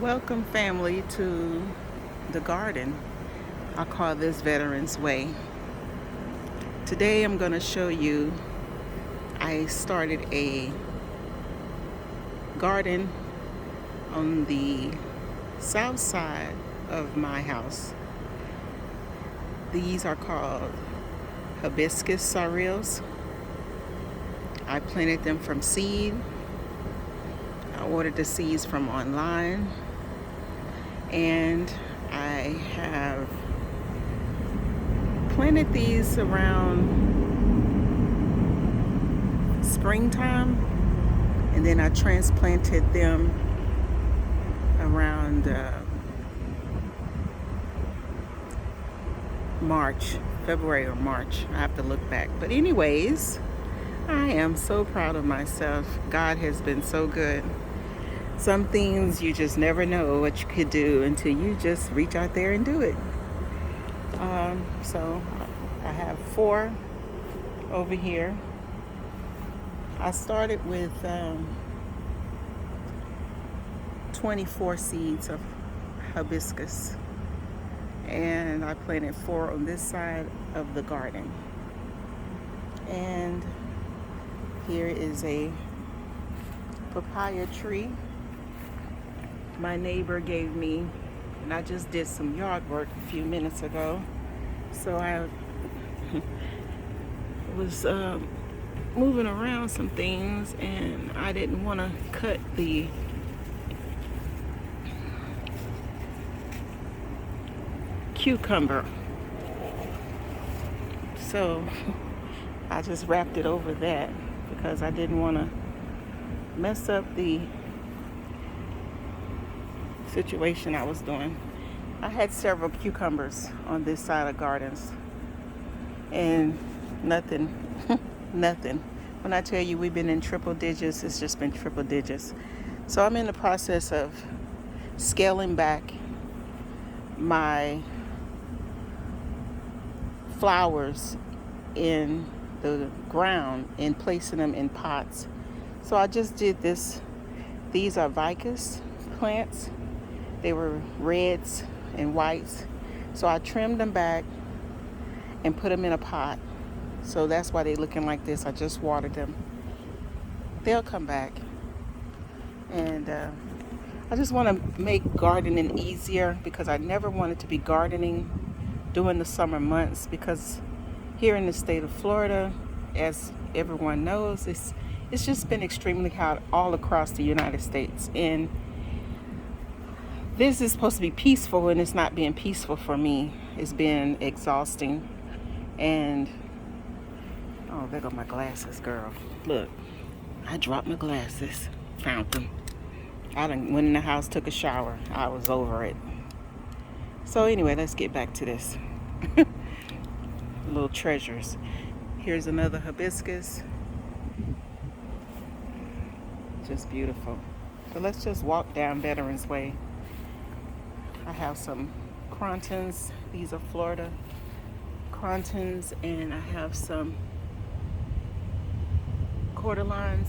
Welcome, family, to the garden. I call this Veterans Way. Today I'm going to show you, I started a garden on the south side of my house. These are called hibiscus sorrels. I planted them from seed. I ordered the seeds from online, and I have planted these around springtime, and then I transplanted them around February or March. I have to look back. But anyways, I am so proud of myself. God has been so good. Some things you just never know what you could do until you just reach out there and do it. So I have 4 over here. I started with 24 seeds of hibiscus, and I planted 4 on this side of the garden. And here is a papaya tree my neighbor gave me, and I just did some yard work a few minutes ago. So I was moving around some things, and I didn't want to cut the cucumber. So I just wrapped it over that because I didn't want to mess up the situation I was doing. I had several cucumbers on this side of gardens, and nothing. When I tell you we've been in triple digits, it's just been triple digits. So I'm in the process of scaling back my flowers in the ground and placing them in pots. So I just did this. These are vicus plants. They were reds and whites. So I trimmed them back and put them in a pot. So that's why they're looking like this. I just watered them. They'll come back. And I just want to make gardening easier because I never wanted to be gardening during the summer months, because here in the state of Florida, as everyone knows, it's just been extremely hot all across the United States. And this is supposed to be peaceful, and it's not being peaceful for me. It's been exhausting. And oh, there go my glasses, girl. Look, I dropped my glasses. Found them. I done went in the house, took a shower. I was over it. So anyway, let's get back to this. Little treasures. Here's another hibiscus. Just beautiful. So let's just walk down Veterans Way. I have some crontons. These are Florida crontons, and I have some cordyline,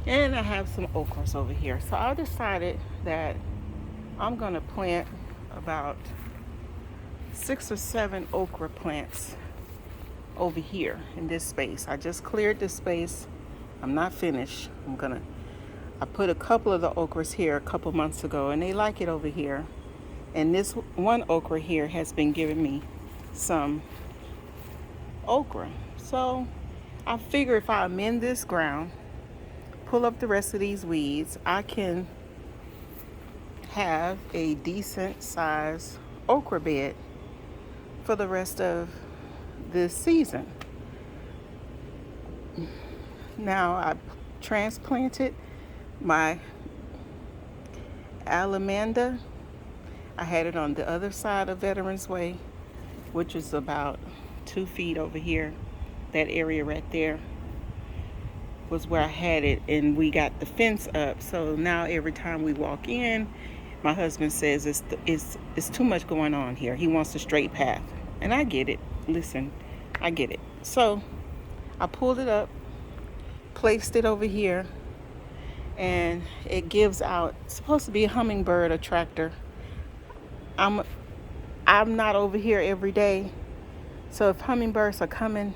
and I have some okras over here. So I decided that I'm gonna plant about 6 or 7 okra plants over here in this space. I just cleared this space. I'm not finished. I put a couple of the okras here a couple months ago, and they like it over here. And this one okra here has been giving me some okra. So I figure if I amend this ground, pull up the rest of these weeds, I can have a decent size okra bed for the rest of this season. Now I transplanted my alamanda. I had it on the other side of Veterans Way, which is about 2 feet over here. That area right there was where I had it, and we got the fence up. So now every time we walk in, my husband says it's too much going on here. He wants a straight path, and I get it. Listen, I get it. So I pulled it up, placed it over here, and it gives out, it's supposed to be a hummingbird attractor. I'm I'm not over here every day, so if hummingbirds are coming,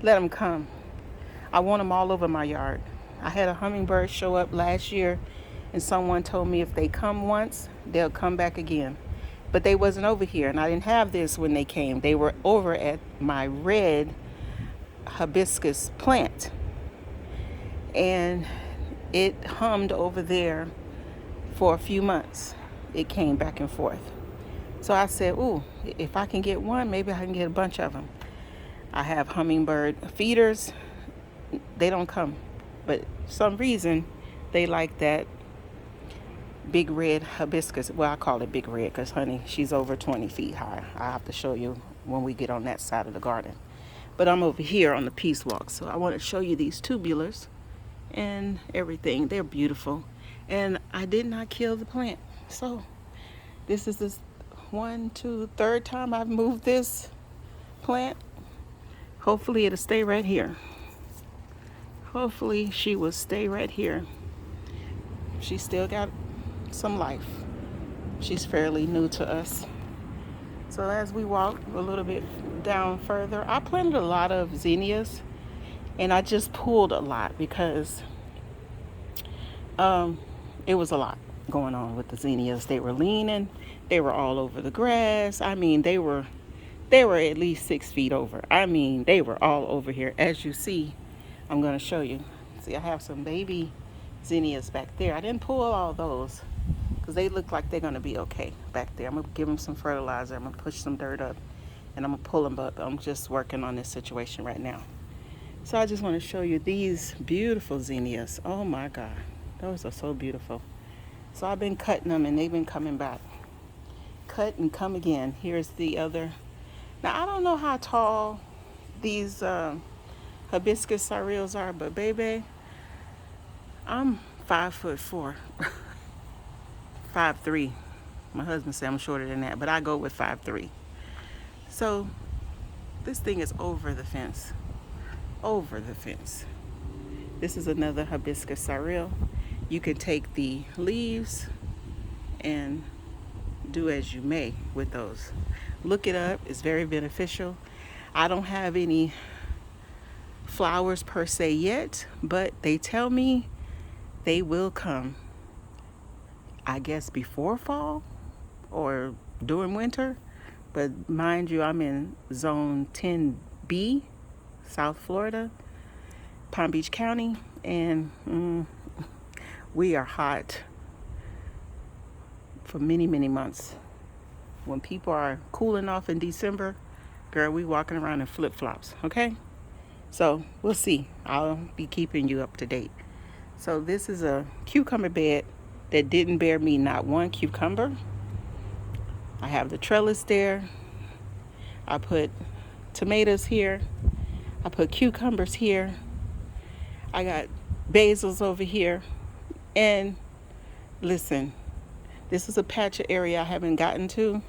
let them come. I want them all over my yard. I had a hummingbird show up last year, and someone told me if they come once, they'll come back again. But they wasn't over here, and I didn't have this when they came. They were over at my red hibiscus plant, and it hummed over there for a few months. It came back and forth. So I said, ooh, if I can get one, maybe I can get a bunch of them. I have hummingbird feeders. They don't come, but for some reason they like that big red hibiscus. Well, I call it big red because, honey, she's over 20 feet high. I'll have to show you when we get on that side of the garden. But I'm over here on the peace walk, so I want to show you these tubulars and everything. They're beautiful, and I did not kill the plant. So this is this third time I've moved this plant. Hopefully it'll stay right here. Hopefully she will stay right here. She still got some life. She's fairly new to us. So as we walk a little bit down further, I planted a lot of zinnias, and I just pulled a lot because it was a lot going on with the zinnias. They were leaning. They were all over the grass. I mean, they were at least 6 feet over. I mean, they were all over here. As you see, I'm going to show you. See, I have some baby zinnias back there. I didn't pull all those because they look like they're going to be okay back there. I'm going to give them some fertilizer. I'm going to push some dirt up, and I'm going to pull them up. I'm just working on this situation right now. So I just want to show you these beautiful zinnias. Oh my God. Those are so beautiful. So I've been cutting them, and they've been coming back. Cut and come again. Here's the other. Now, I don't know how tall these hibiscus cyrils are, but baby, I'm 5'4", 5'3". My husband said I'm shorter than that, but I go with 5'3". So this thing is over the fence. Over the fence. This is another hibiscus cyril. You can take the leaves and do as you may with those. Look it up. It's very beneficial. I don't have any flowers per se yet, but they tell me they will come, I guess, before fall or during winter. But mind you, I'm in zone 10B, South Florida, Palm Beach County, and we are hot for many, many months. When people are cooling off in December, girl, we walking around in flip-flops, okay? So we'll see. I'll be keeping you up to date. So this is a cucumber bed that didn't bear me not one cucumber. I have the trellis there. I put tomatoes here. I put cucumbers here. I got basils over here. And listen, this is a patch of area I haven't gotten to,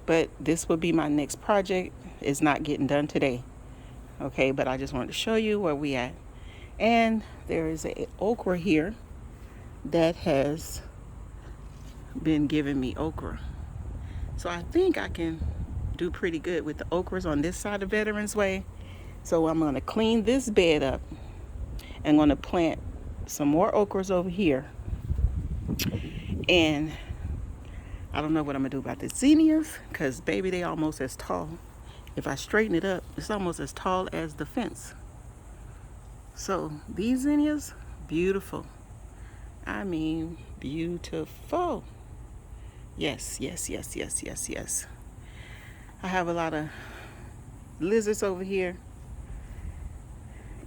but this will be my next project. It's not getting done today. Okay, but I just wanted to show you where we at. And there is a okra here that has been giving me okra. So I think I can do pretty good with the okras on this side of Veterans Way. So I'm going to clean this bed up and I'm going to plant some more okras over here. And I don't know what I'm going to do about the zinnias because, baby, they almost as tall. If I straighten it up, it's almost as tall as the fence. So these zinnias, beautiful. I mean, beautiful. Yes, yes, yes, yes, yes, yes. I have a lot of lizards over here.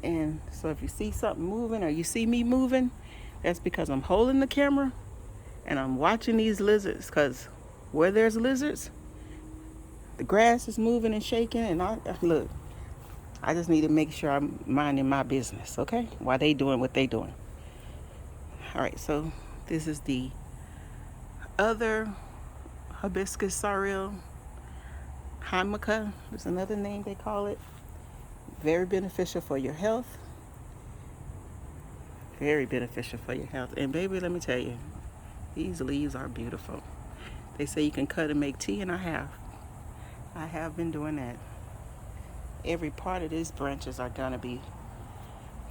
And so if you see something moving or you see me moving, that's because I'm holding the camera and I'm watching these lizards, because where there's lizards, the grass is moving and shaking, and I just need to make sure I'm minding my business, okay? While they doing what they doing. All right, so this is the other hibiscus cyril, Hanukkah. There's another name they call it. Very beneficial for your health. Very beneficial for your health. And baby, let me tell you, these leaves are beautiful. They say you can cut and make tea, and I have. I have been doing that. Every part of these branches are gonna be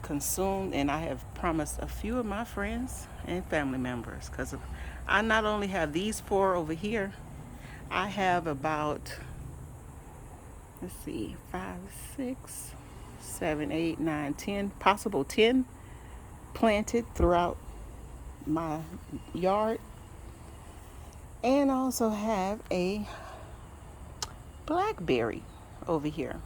consumed, and I have promised a few of my friends and family members, because I not only have these 4 over here, I have about, let's see, 5, 6, 7, 8, 9, 10, possible 10 planted throughout my yard. And I also have a blackberry over here.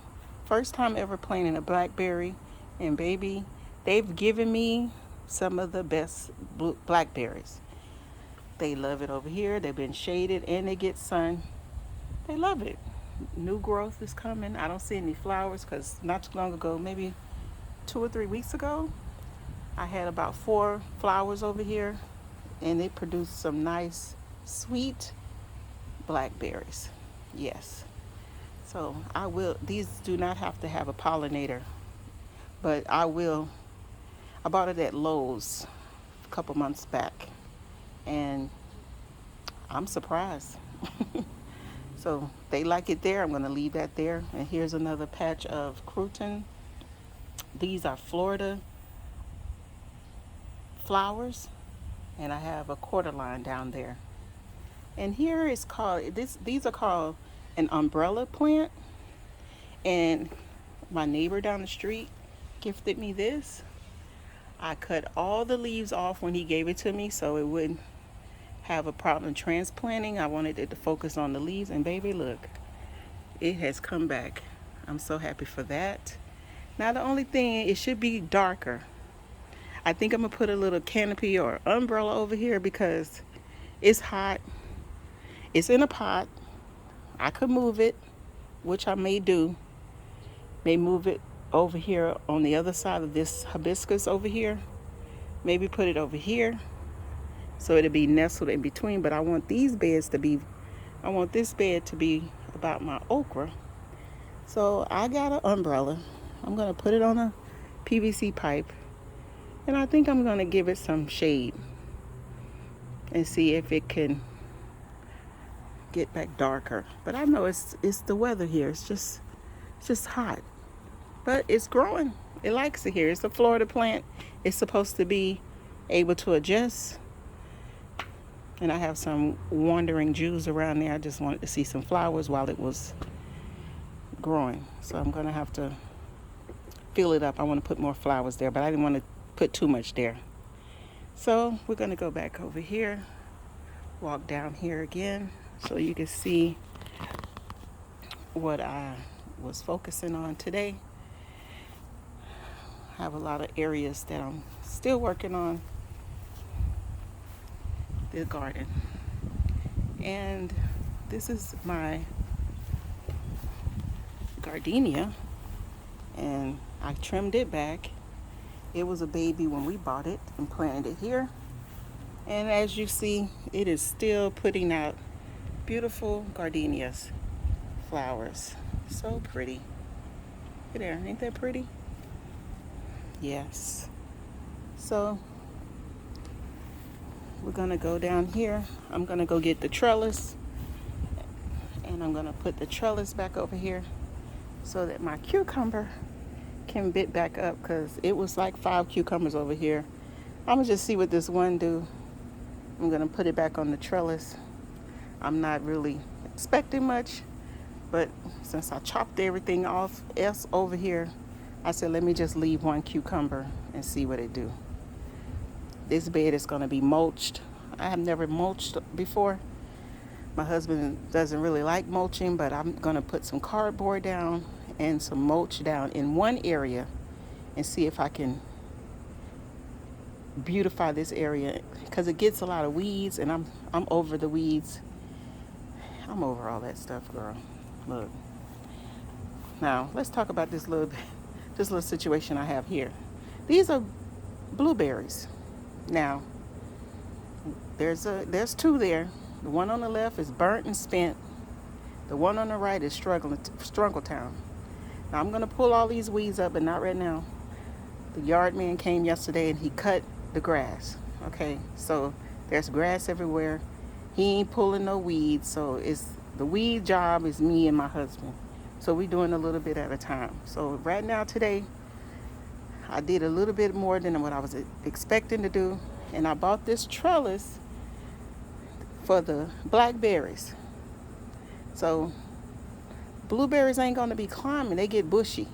First time ever planting a blackberry, and baby, they've given me some of the best blackberries. They love it over here. They've been shaded and they get sun. They love it. New growth is coming. I don't see any flowers because not too long ago, maybe 2 or 3 weeks ago, I had about 4 flowers over here, and they produced some nice sweet blackberries. Yes. So these do not have to have a pollinator, but I bought it at Lowe's a couple months back, and I'm surprised. So they like it there. I'm going to leave that there. And here's another patch of crouton. These are Florida flowers, and I have a quarter line down there. And here is called, these are called an umbrella plant. And my neighbor down the street gifted me this. I cut all the leaves off when he gave it to me so it wouldn't have a problem transplanting. I wanted it to focus on the leaves, and baby, look, it has come back. I'm so happy for that. Now the only thing, it should be darker. I think I'm gonna put a little canopy or umbrella over here because it's hot. It's in a pot. I could move it, which I may do. May move it over here on the other side of this hibiscus over here. Maybe put it over here so it'll be nestled in between. But I want this bed to be about my okra. So I got an umbrella. I'm gonna put it on a PVC pipe, and I think I'm gonna give it some shade and see if it can get back darker. But I know it's the weather here. It's just hot. But it's growing. It likes it here. It's a Florida plant. It's supposed to be able to adjust. And I have some wandering Jews around there. I just wanted to see some flowers while it was growing. So I'm going to have to fill it up. I want to put more flowers there, but I didn't want to put too much there. So we're going to go back over here, walk down here again so you can see what I was focusing on today. I have a lot of areas that I'm still working on the garden. And this is my gardenia, and I trimmed it back. It was a baby when we bought it and planted it here. And as you see, it is still putting out beautiful gardenias, flowers. So pretty. Look there, ain't that pretty? Yes. So we're gonna go down here. I'm gonna go get the trellis, and I'm gonna put the trellis back over here so that my cucumber can bit back up, because it was like 5 cucumbers over here. I'm gonna just see what this one do. I'm gonna put it back on the trellis. I'm not really expecting much, but since I chopped everything off else over here, I said let me just leave 1 cucumber and see what it do. This bed is gonna be mulched. I have never mulched before. My husband doesn't really like mulching, but I'm gonna put some cardboard down and some mulch down in one area and see if I can beautify this area, because it gets a lot of weeds, and I'm over the weeds. I'm over all that stuff, girl. Look. Now let's talk about this little situation I have here. These are blueberries. Now there's 2 there. The one on the left is burnt and spent. The one on the right is Struggletown. Now I'm gonna pull all these weeds up, but not right now. The yard man came yesterday and he cut the grass. Okay, so there's grass everywhere. He ain't pulling no weeds, so it's the weed job is me and my husband. So we doing a little bit at a time. So right now today, I did a little bit more than what I was expecting to do, and I bought this trellis for the blackberries. So blueberries ain't gonna be climbing; they get bushy.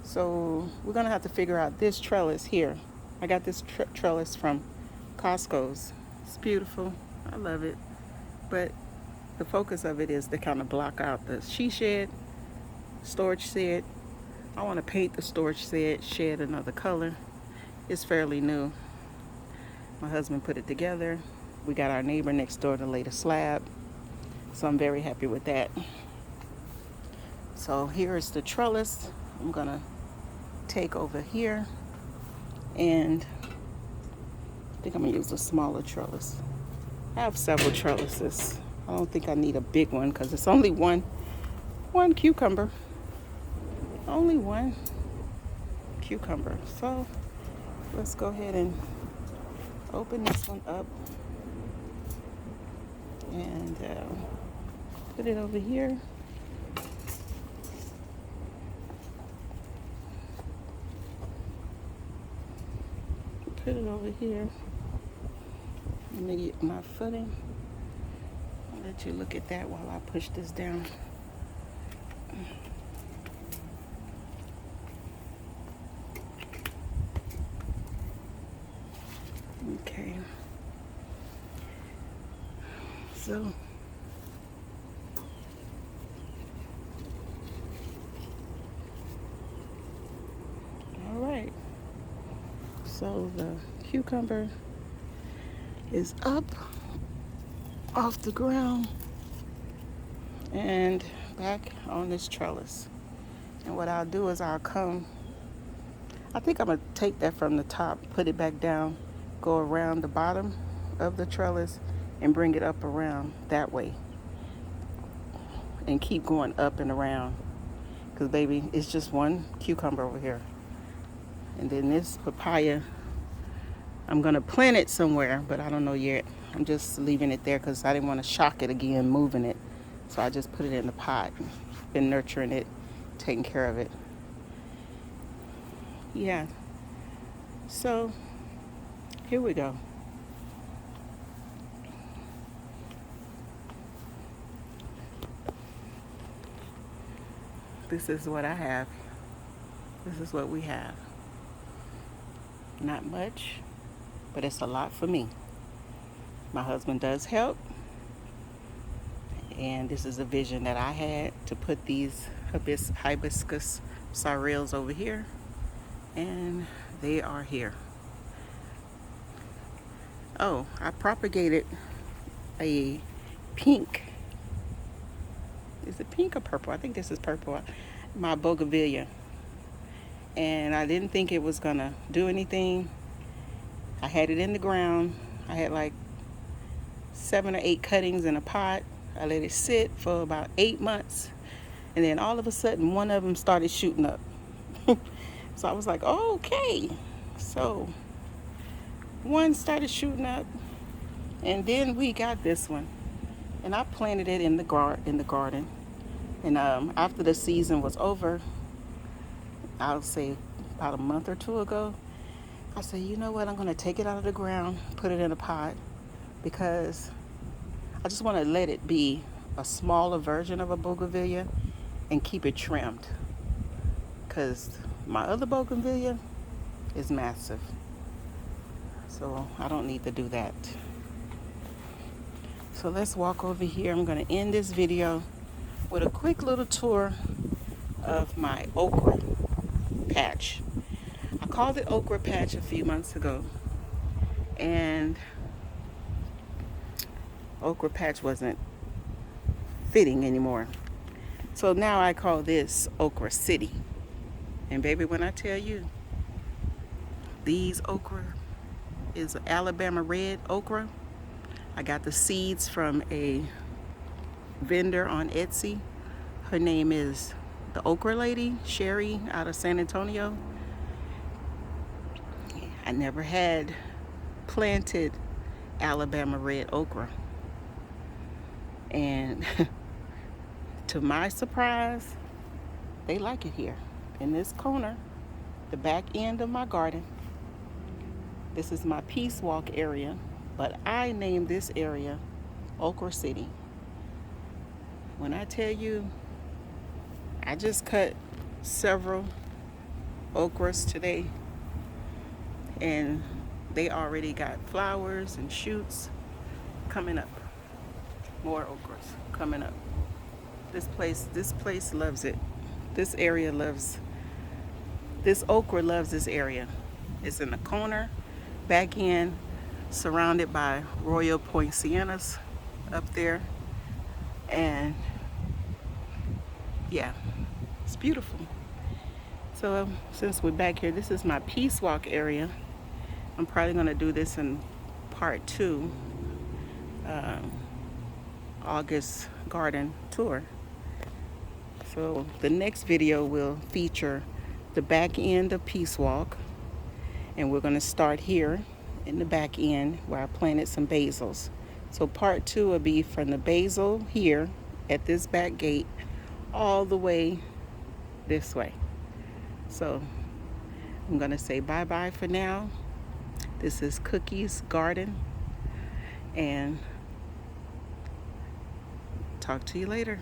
So we're gonna have to figure out this trellis here. I got this trellis from Costco's. It's beautiful. I love it. But the focus of it is to kind of block out the she shed, storage shed. I want to paint the storage shed another color. It's fairly new. My husband put it together. We got our neighbor next door to lay the slab. So I'm very happy with that. So here is the trellis. I'm going to take over here, and I think I'm going to use a smaller trellis. I have several trellises. I don't think I need a big one because it's only one cucumber. Only one cucumber. So let's go ahead and open this one up and put it over here. Put it over here. Let me get my footing. I'll let you look at that while I push this down. Okay. So all right. So the cucumber is up off the ground and back on this trellis. And what I'll do is I think I'm gonna take that from the top, put it back down, go around the bottom of the trellis and bring it up around that way and keep going up and around, because baby, it's just one cucumber over here. And then this papaya, I'm gonna plant it somewhere, but I don't know yet. I'm just leaving it there because I didn't want to shock it again moving it. So I just put it in the pot. Been nurturing it, taking care of it. Yeah. So here we go. This is what I have. This is what we have. Not much, but it's a lot for me. My husband does help, and this is a vision that I had to put these hibiscus sorrels over here, and they are here. Oh, I propagated a pink. Is it pink or purple? I think this is purple. My bougainvillea. And I didn't think it was gonna do anything. I had it in the ground. I had like 7 or 8 cuttings in a pot. I let it sit for about 8 months. And then all of a sudden, one of them started shooting up. So I was like, oh, okay. So one started shooting up. And then we got this one. And I planted it in the garden. And after the season was over, I'll say about a month or two ago, I said, you know what, I'm going to take it out of the ground, put it in a pot, because I just want to let it be a smaller version of a bougainvillea and keep it trimmed, because my other bougainvillea is massive. So I don't need to do that. So let's walk over here. I'm going to end this video with a quick little tour of my okra patch. I called it okra patch a few months ago, and okra patch wasn't fitting anymore. So now I call this okra city. And baby, when I tell you, these okra is Alabama red okra. I got the seeds from a vendor on Etsy. Her name is the Okra Lady, Sherry, out of San Antonio. I never had planted Alabama red okra. And to my surprise, they like it here in this corner, the back end of my garden. This is my Peace Walk area, but I named this area Okra City. When I tell you, I just cut several okras today, and they already got flowers and shoots coming up. More okras coming up. This place loves it. This area loves, this okra loves this area. It's in the corner, back end, surrounded by Royal Poincianas up there. And yeah, it's beautiful. So since we're back here, this is my Peace Walk area. I'm probably gonna do this in part 2, August garden tour. So the next video will feature the back end of Peace Walk, and we're gonna start here in the back end where I planted some basils. So part 2 will be from the basil here at this back gate all the way this way. So I'm gonna say bye-bye for now. This is Cookie's Garden, and talk to you later.